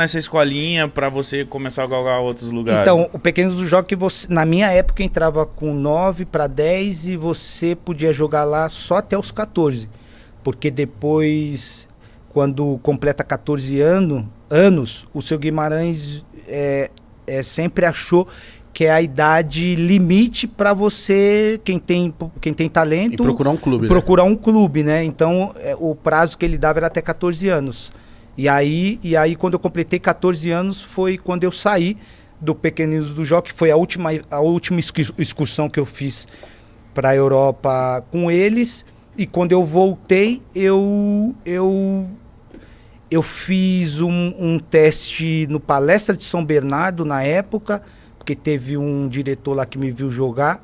nessa escolinha pra você começar a galgar outros lugares? Então, o Pequenos do Jockey, você, na minha época, entrava com 9 para 10 e você podia jogar lá só até os 14. Porque depois, quando completa 14 anos, o seu Guimarães sempre achou que é a idade limite para você, quem tem talento... E procurar um clube, procurar um clube, né? Então, o prazo que ele dava era até 14 anos. E aí, quando eu completei 14 anos, foi quando eu saí do Pequeninos do Jockey. Foi a última excursão que eu fiz para a Europa com eles. E quando eu voltei, eu fiz um teste no Palestra de São Bernardo, na época, porque teve um diretor lá que me viu jogar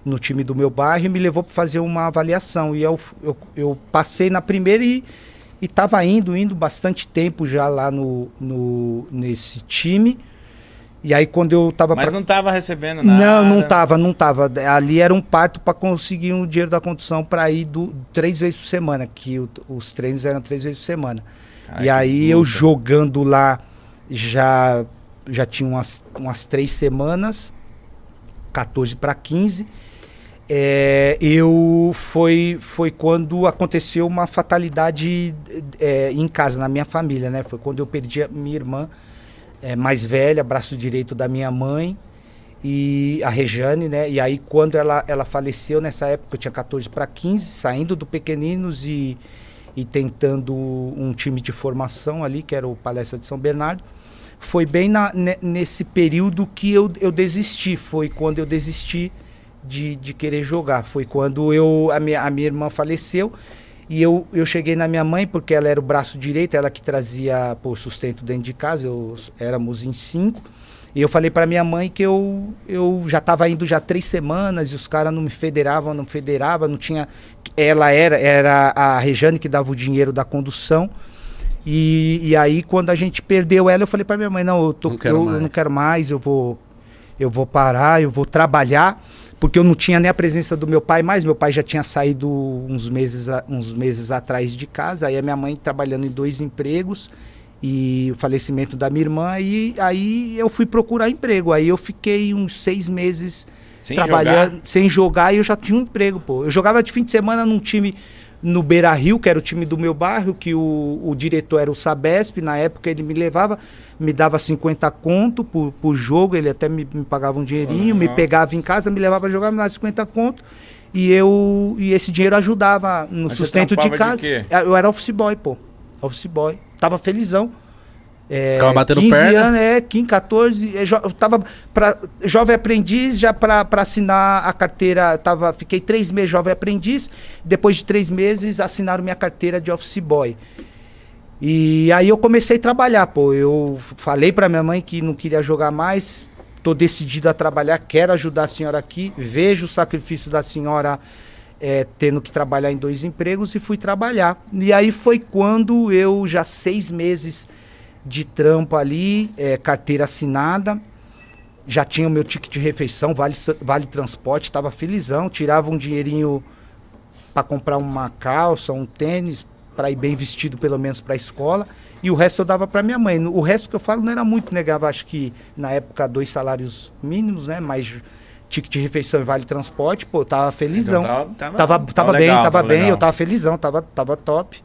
no time do meu bairro e me levou para fazer uma avaliação. E eu passei na primeira e estava indo bastante tempo já lá nesse time. E aí quando eu tava... Mas não tava recebendo nada? Não tava. Ali era um parto para conseguir o dinheiro da condução para ir 3 vezes por semana, que os treinos eram 3 vezes por semana. Ai, e aí eu jogando lá já tinha umas 3 semanas, 14 para 15. Foi quando aconteceu uma fatalidade em casa, na minha família, né? Foi quando eu perdi a minha irmã mais velha, braço direito da minha mãe, e a Rejane, né? E aí quando ela faleceu, nessa época eu tinha 14 para 15, saindo do Pequeninos e tentando um time de formação ali, que era o Palestra de São Bernardo. Foi bem nesse período que eu desisti, foi quando eu desisti de querer jogar. Foi quando a minha irmã faleceu e eu cheguei na minha mãe, porque ela era o braço direito, ela que trazia sustento dentro de casa, éramos em 5. E eu falei para minha mãe que eu já estava indo já 3 semanas e os caras não me federavam, não tinha... Ela era a Rejane que dava o dinheiro da condução. E aí quando a gente perdeu ela, eu falei para minha mãe, eu não quero mais, eu vou parar, eu vou trabalhar, porque eu não tinha nem a presença do meu pai mais. Meu pai já tinha saído uns meses atrás de casa, aí a minha mãe trabalhando em 2 empregos e o falecimento da minha irmã, e aí eu fui procurar emprego. Aí eu fiquei uns 6 meses sem jogar, e eu já tinha um emprego, pô. Eu jogava de fim de semana num time no Beira Rio, que era o time do meu bairro, que o diretor era o Sabesp. Na época ele me levava, me dava 50 conto por jogo, ele até me pagava um dinheirinho, me pegava em casa, me levava a jogar, me dava 50 conto, e esse dinheiro ajudava no sustento de casa. Eu era office boy, pô. Office boy. Tava felizão. Ficava batendo 15 perna? anos, 15, 14. Eu tava jovem aprendiz, já para assinar a carteira. Fiquei 3 meses jovem aprendiz. Depois de 3 meses, assinaram minha carteira de office boy. E aí eu comecei a trabalhar, pô. Eu falei para minha mãe que não queria jogar mais. Tô decidido a trabalhar, quero ajudar a senhora aqui. Vejo o sacrifício da senhora tendo que trabalhar em 2 empregos, e fui trabalhar. E aí foi quando eu, já 6 meses de trampo ali, carteira assinada, já tinha o meu ticket de refeição, vale transporte, estava felizão, tirava um dinheirinho para comprar uma calça, um tênis, para ir bem vestido pelo menos para a escola, e o resto eu dava para minha mãe. O resto que eu falo não era muito, negava, acho que na época 2 salários mínimos, né, mais ticket de refeição e vale transporte, pô, tava felizão. Então, tava bem, eu tava felizão, tava top.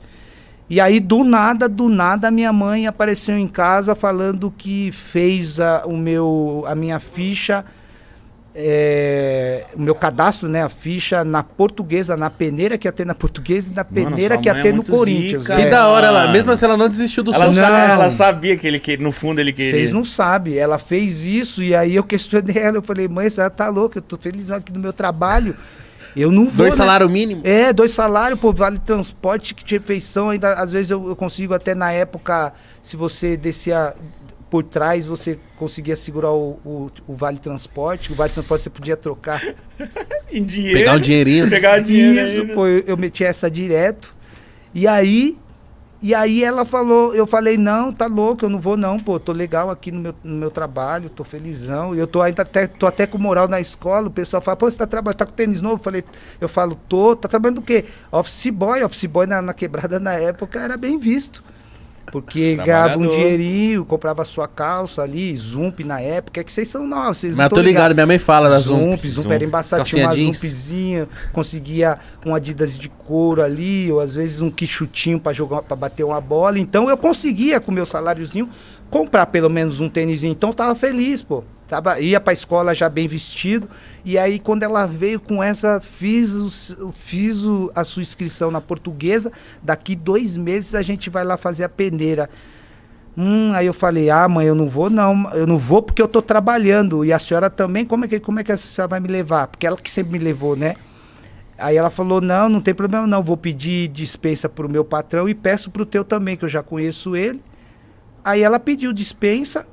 E aí, do nada, a minha mãe apareceu em casa falando que fez a minha ficha, o meu cadastro, né, a ficha na Portuguesa, na peneira que ia ter na Portuguesa e na peneira que ia ter no Corinthians. Zica, que da hora, mesmo assim ela não desistiu do sonho. Ela sabia que no fundo ele queria. Vocês não sabem, ela fez isso, e aí eu questionei ela, eu falei, mãe, você tá louca, eu tô feliz aqui no meu trabalho. Eu não vou, 2 salários mínimos? 2 salários, pô, vale transporte, ticket de refeição, ainda às vezes eu consigo até na época, se você descia por trás, você conseguia segurar o vale transporte. O vale transporte você podia trocar em dinheiro. Pegar um dinheirinho. Pegar dinheiro. Isso, pô, eu metia essa direto. E aí ela falou, eu falei, não, tá louco, eu não vou não, pô, tô legal aqui no meu trabalho, tô felizão, e eu tô até com moral na escola. O pessoal fala, pô, você tá trabalhando, tá com tênis novo? Eu falo, tá trabalhando do quê? Office boy na quebrada na época era bem visto. Porque ganhava um dinheirinho, comprava sua calça ali, Zump na época. É que vocês são novos, vocês não Mas eu tô ligado, minha mãe fala da Zump. Zump era embaçado, tinha uma jeans. Zumpzinha, conseguia um Adidas de couro ali, ou às vezes um quichutinho pra jogar, para bater uma bola. Então eu conseguia, com meu saláriozinho, comprar pelo menos um tênisinho. Então eu tava feliz, pô. Ia pra escola já bem vestido. E aí, quando ela veio com essa, fiz a sua inscrição na Portuguesa. Daqui 2 meses a gente vai lá fazer a peneira. Aí eu falei, mãe, eu não vou não. Eu não vou porque eu tô trabalhando. E a senhora também, como é que a senhora vai me levar? Porque ela que sempre me levou, né? Aí ela falou, não tem problema não. Vou pedir dispensa pro meu patrão e peço pro teu também, que eu já conheço ele. Aí ela pediu dispensa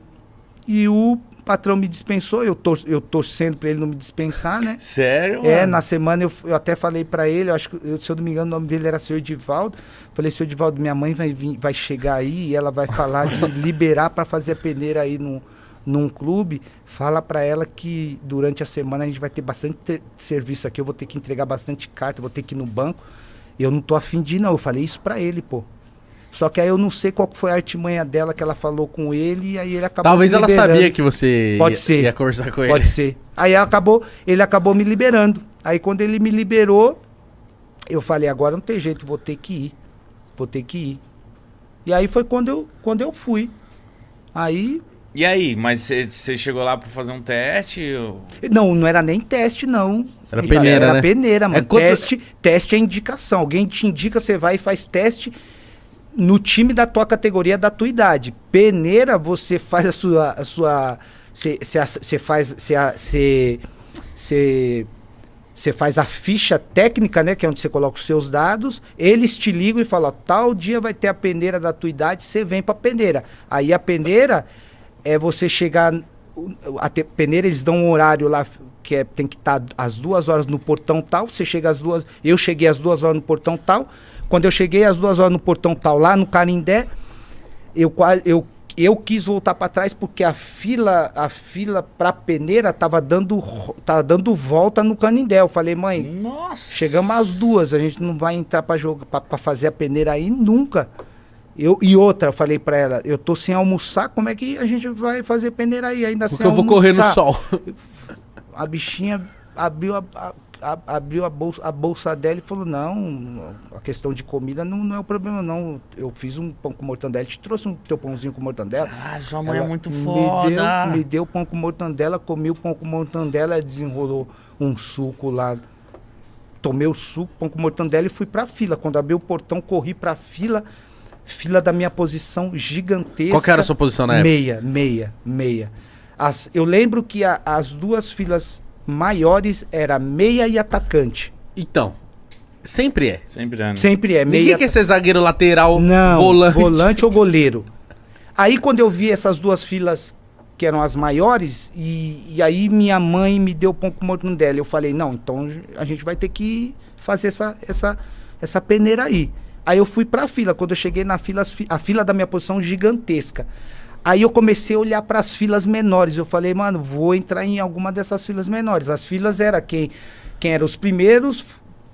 e o patrão me dispensou, eu torcendo pra ele não me dispensar, né? Sério, mano? Mano? Na semana eu até falei pra ele, eu acho que, se eu não me engano, o nome dele era Seu Edivaldo. Falei, Seu Edivaldo, minha mãe vai chegar aí e ela vai falar de liberar pra fazer a peneira aí num clube. Fala pra ela que durante a semana a gente vai ter bastante serviço aqui, eu vou ter que entregar bastante carta, vou ter que ir no banco. Eu não tô afim de ir, não. Eu falei isso pra ele, pô. Só que aí eu não sei qual foi a artimanha dela que ela falou com ele e aí ele acabou Talvez me liberando. Ela sabia que você ia conversar com ele. Pode ser. Aí ele acabou me liberando. Aí quando ele me liberou, eu falei, agora não tem jeito, vou ter que ir. E aí foi quando eu fui. Aí... E aí, mas você chegou lá pra fazer um teste? Ou... Não era nem teste, não. Era peneira, Era né? peneira, mano. Quanto... Teste é indicação. Alguém te indica, você vai e faz teste no time da tua categoria, da tua idade. Peneira, você faz você faz a ficha técnica, né, que é onde você coloca os seus dados, eles te ligam e falam, ó, tal dia vai ter a peneira da tua idade, você vem pra peneira. Aí a peneira é você chegar, a peneira eles dão um horário lá, que tem que estar às 2 horas no portão tal, você chega às 2, eu cheguei às 2 horas no portão tal. Quando eu cheguei às 2 horas no portão tal, lá no Canindé, eu quis voltar para trás porque a fila para peneira tava dando volta no Canindé. Eu falei, mãe, nossa, chegamos às 2, a gente não vai entrar para jogar, para fazer a peneira aí nunca. E outra, eu falei para ela, eu tô sem almoçar, como é que a gente vai fazer peneira aí ainda sem almoçar? Porque eu vou correr no sol. A bichinha abriu a bolsa dela e falou, não, a questão de comida não é o problema, não. Eu fiz um pão com mortandela, te trouxe um teu pãozinho com mortandela. Ah, sua mãe é muito foda. Me deu pão com mortandela, comi o pão com mortandela, desenrolou um suco lá. Tomei o suco, pão com mortandela e fui pra fila. Quando abri o portão, corri pra fila da minha posição gigantesca. Qual que era a sua posição na época? Meia. Eu lembro que as 2 filas maiores era meia e atacante. Então, sempre é. Sempre é. Ninguém quer ser zagueiro lateral, não, volante ou goleiro. Aí quando eu vi essas 2 filas que eram as maiores, e aí minha mãe me deu pão com mortandela, eu falei, não, então a gente vai ter que fazer essa peneira aí. Aí eu fui pra fila, quando eu cheguei na fila, a fila da minha posição gigantesca. Aí eu comecei a olhar para as filas menores. Eu falei, mano, vou entrar em alguma dessas filas menores. As filas era quem eram os primeiros,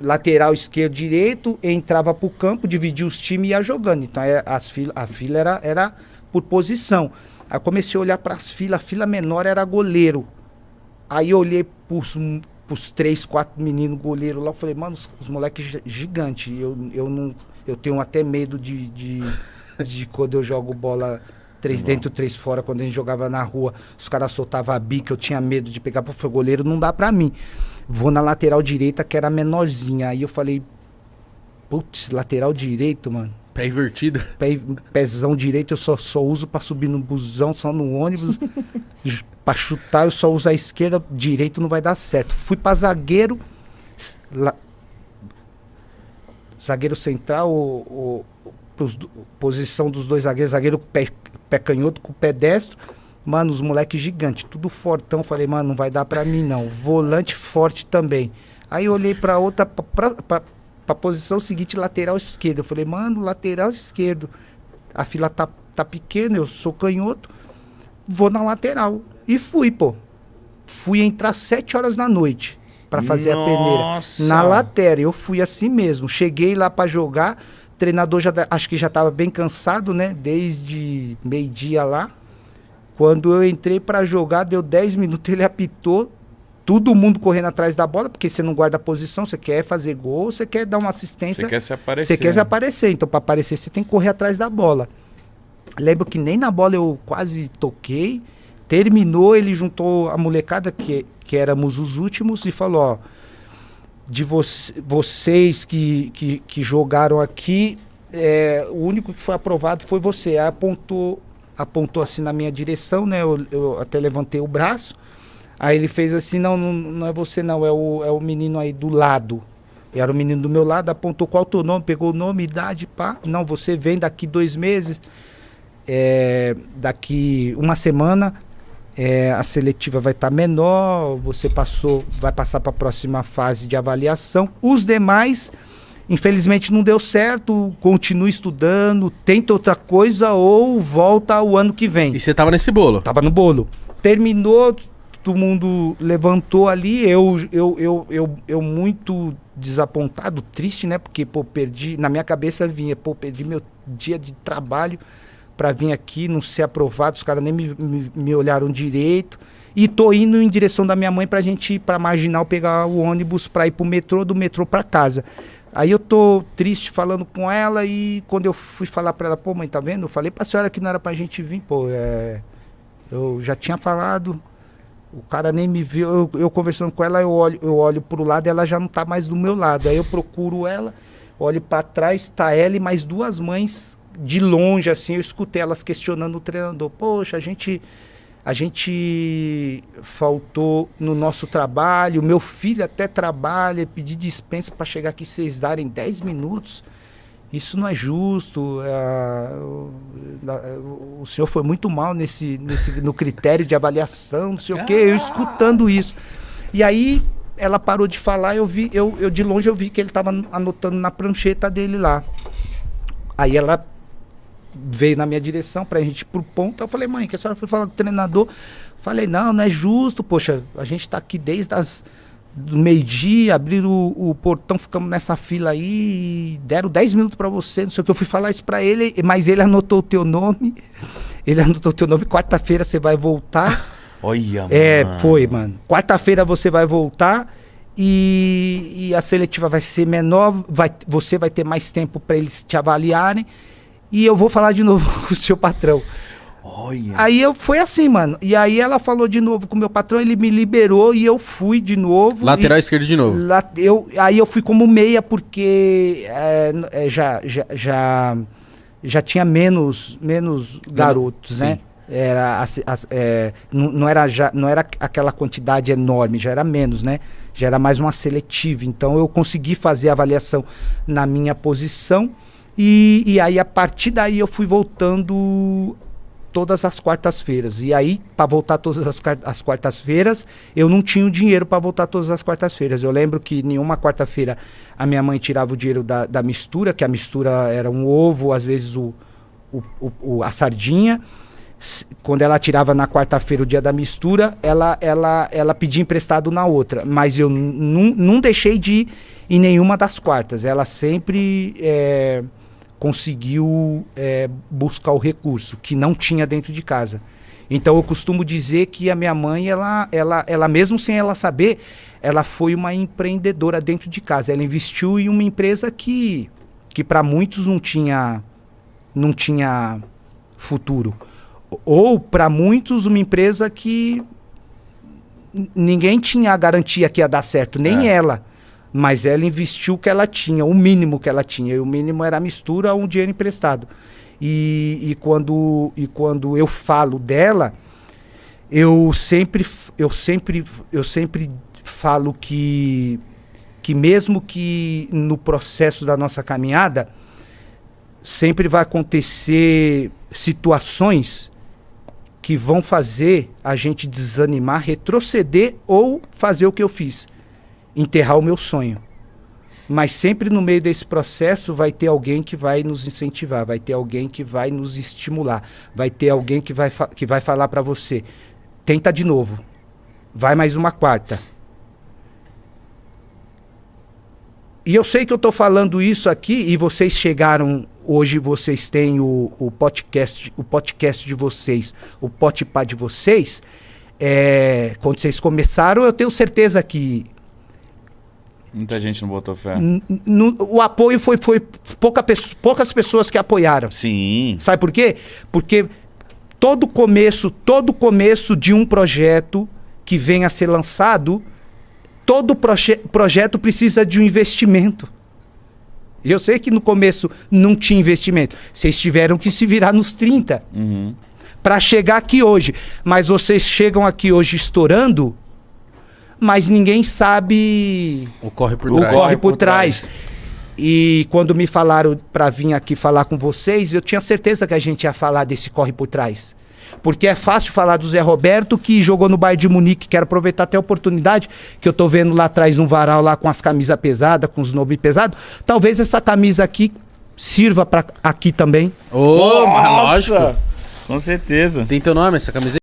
lateral, esquerdo, direito, entrava pro campo, dividia os times e ia jogando. Então a fila era por posição. Aí eu comecei a olhar para as filas, a fila menor era goleiro. Aí eu olhei pros 3, 4 meninos goleiros lá, eu falei, mano, os moleques gigantes. Eu tenho até medo de quando eu jogo bola 3 dentro, 3 fora, quando a gente jogava na rua, os caras soltavam a bica, eu tinha medo de pegar, pro goleiro não dá pra mim. Vou na lateral direita, que era menorzinha. Aí eu falei, putz, lateral direito, mano. Pé invertido. Pézão direito eu só uso pra subir no busão, só no ônibus. Pra chutar eu só uso a esquerda, direito não vai dar certo. Fui pra zagueiro, zagueiro central, posição dos 2 zagueiros, zagueiro com pé canhoto com o pé destro, mano, os moleques gigantes, tudo fortão, falei, mano, não vai dar pra mim não, volante forte também. Aí eu olhei pra outra, pra posição seguinte, lateral esquerdo, eu falei, mano, lateral esquerdo, a fila tá pequena, eu sou canhoto, vou na lateral, e fui entrar 7 horas da noite pra fazer a peneira, na lateral, eu fui assim mesmo, cheguei lá pra jogar, treinador acho que já estava bem cansado, né? Desde meio-dia lá. Quando eu entrei para jogar, deu 10 minutos, ele apitou. Todo mundo correndo atrás da bola, porque você não guarda a posição, você quer fazer gol, você quer dar uma assistência. Você quer se aparecer. Você quer se aparecer. Então, para aparecer, você tem que correr atrás da bola. Lembro que nem na bola eu quase toquei. Terminou, ele juntou a molecada, que éramos os últimos, e falou, ó, de vocês que jogaram aqui, o único que foi aprovado foi você. Aí apontou assim na minha direção, né? Eu até levantei o braço. Aí ele fez assim, não é você não, é o menino aí do lado. Era o menino do meu lado, apontou qual o teu nome, pegou o nome, idade, pá. Não, você vem daqui 2 meses, daqui uma semana, a seletiva vai estar menor, você vai passar para a próxima fase de avaliação. Os demais, infelizmente não deu certo, continua estudando, tenta outra coisa ou volta o ano que vem. E você tava nesse bolo? Tava no bolo. Terminou, todo mundo levantou ali, eu muito desapontado, triste, né? Porque, perdi, na minha cabeça vinha, perdi meu dia de trabalho para vir aqui, não ser aprovado, os caras nem me olharam direito. E tô indo em direção da minha mãe pra gente ir pra Marginal, pegar o ônibus pra ir pro metrô, do metrô pra casa. Aí eu tô triste falando com ela e quando eu fui falar pra ela, mãe, tá vendo? Eu falei pra senhora que não era pra gente vir, eu já tinha falado. O cara nem me viu, eu conversando com ela, eu olho pro lado e ela já não tá mais do meu lado. Aí eu procuro ela, olho pra trás, tá ela e mais 2 mães de longe, assim, eu escutei elas questionando o treinador. Poxa, a gente faltou no nosso trabalho, meu filho até trabalha, pedi dispensa para chegar aqui, vocês darem 10 minutos. Isso não é justo, o senhor foi muito mal no critério de avaliação, não sei o quê, eu escutando isso. E aí ela parou de falar, eu de longe eu vi que ele estava anotando na prancheta dele lá. Aí ela veio na minha direção pra gente ir pro ponto, eu falei, mãe, que a senhora foi falar com o treinador? Falei, não é justo, poxa, a gente tá aqui desde do meio-dia, abriram o portão, ficamos nessa fila aí, deram 10 minutos pra você, não sei o que, eu fui falar isso pra ele, mas ele anotou o teu nome, quarta-feira você vai voltar. Olha, mano. Foi, mano. Quarta-feira você vai voltar e a seletiva vai ser menor, você vai ter mais tempo pra eles te avaliarem e eu vou falar de novo com o seu patrão. Olha. Aí foi assim, mano. E aí ela falou de novo com o meu patrão, ele me liberou e eu fui de novo. Lateral esquerdo de novo. Aí eu fui como meia porque já tinha menos garotos, sim, né? Não era aquela quantidade enorme, já era menos, né? Já era mais uma seletiva. Então eu consegui fazer a avaliação na minha posição e aí a partir daí eu fui voltando todas as quartas-feiras. E aí, para voltar todas as quartas-feiras, eu não tinha o dinheiro para voltar todas as quartas-feiras. Eu lembro que em uma quarta-feira a minha mãe tirava o dinheiro da mistura, que a mistura era um ovo, às vezes a sardinha. Quando ela tirava na quarta-feira o dia da mistura, ela pedia emprestado na outra. Mas eu não deixei de ir em nenhuma das quartas. Ela sempre conseguiu buscar o recurso que não tinha dentro de casa. Então eu costumo dizer que a minha mãe, ela mesmo sem ela saber, ela foi uma empreendedora dentro de casa. Ela investiu em uma empresa que para muitos não tinha futuro. Ou para muitos uma empresa que ninguém tinha a garantia que ia dar certo, nem ela. Mas ela investiu o que ela tinha, o mínimo que ela tinha. E o mínimo era a mistura ou um dinheiro emprestado. E quando eu falo dela, eu sempre falo que mesmo que no processo da nossa caminhada, sempre vai acontecer situações que vão fazer a gente desanimar, retroceder ou fazer o que eu fiz. Enterrar o meu sonho. Mas sempre no meio desse processo vai ter alguém que vai nos incentivar, vai ter alguém que vai nos estimular, vai ter alguém que vai falar para você, tenta de novo, vai mais uma quarta. E eu sei que eu tô falando isso aqui e vocês chegaram, hoje vocês têm o podcast de vocês, o Podpah de vocês. Quando vocês começaram, eu tenho certeza que Muita gente não botou fé. o apoio foi poucas pessoas que apoiaram. Sim. Sabe por quê? Porque todo começo de um projeto que vem a ser lançado, todo projeto precisa de um investimento. Eu sei que no começo não tinha investimento. Vocês tiveram que se virar nos 30 para chegar aqui hoje. Mas vocês chegam aqui hoje estourando, mas ninguém sabe O corre por O trás. corre por trás. E quando me falaram para vir aqui falar com vocês, eu tinha certeza que a gente ia falar desse corre por trás. Porque é fácil falar do Zé Roberto, que jogou no Bayern de Munique. Quero aproveitar até a oportunidade, que eu tô vendo lá atrás um varal lá com as camisas pesadas, com os nomes pesados. Talvez essa camisa aqui sirva para aqui também. Ô, mas lógico. Com certeza. Tem teu nome essa camiseta?